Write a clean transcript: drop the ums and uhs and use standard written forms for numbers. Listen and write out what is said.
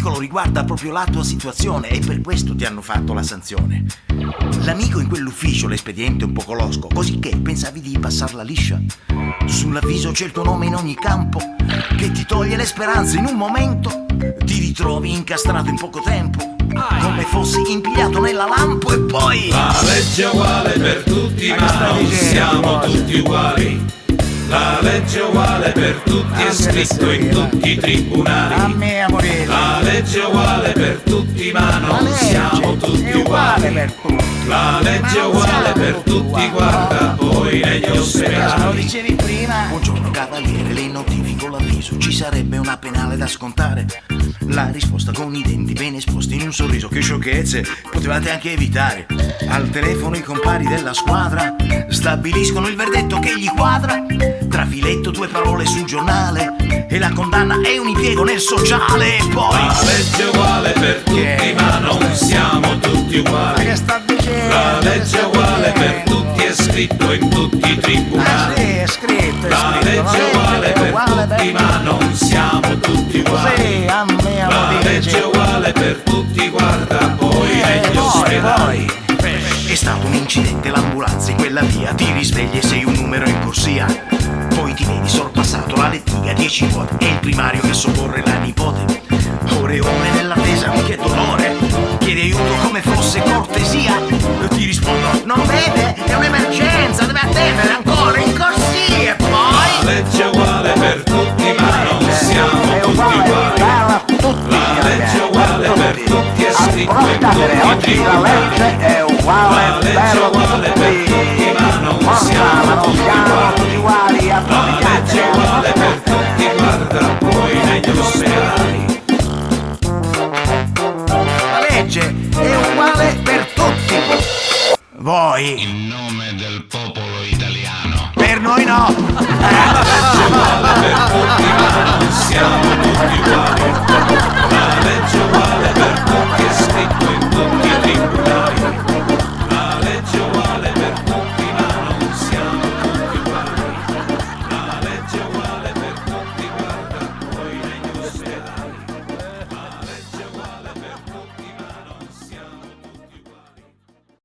l'articolo riguarda proprio la tua situazione e per questo ti hanno fatto la sanzione. L'amico in quell'ufficio, l'espediente un po' colosco, cosicché pensavi di passarla liscia. Sull'avviso c'è il tuo nome in ogni campo, che ti toglie le speranze in un momento. Ti ritrovi incastrato in poco tempo, come fossi impigliato nella lampo e poi... La legge è uguale per tutti, ma non siamo tutti uguali. La legge è uguale per tutti, è scritto in tutti i tribunali. La legge è uguale per tutti, ma non siamo tutti uguali. La legge è uguale per tutti, guarda poi negli ospedali. Buongiorno cavaliere, le notifico l'avviso, ci sarebbe una penale da scontare. La risposta con i denti ben esposti in un sorriso, che sciocchezze, potevate anche evitare. Al telefono i compari della squadra stabiliscono il verdetto che gli quadra. Trafiletto, 2 parole sul giornale e la condanna è un impiego nel sociale. E poi la legge è uguale per tutti, ma non siamo tutti uguali. La legge è uguale per tutti, è scritto in tutti i tribunali. La legge è uguale per tutti, ma non siamo tutti uguali. La legge è uguale per tutti, guarda poi negli ospedali. È stato un incidente, l'ambulanza in quella via, ti risvegli e sei un numero in corsia. Poi ti vedi sorpassato la lettiga, 10 vuote, e il primario che soccorre la nipote. Ore e ore nell'attesa, che dolore, chiedi aiuto come fosse cortesia. Ti rispondo, non vede, è un'emergenza, deve attendere ancora in corsia. E poi la legge è uguale per tutti, ma non siamo tutti uguali. La legge è uguale per tutti, è scritto in tutti i tribunali. La legge è uguale per tutti, ma non siamo tutti uguali. La legge è uguale per tutti, guarda poi negli ospedali. la legge è uguale per tutti. Voi, In nome del popolo italiano. per noi no. La legge è uguale per tutti, ma non siamo tutti uguali.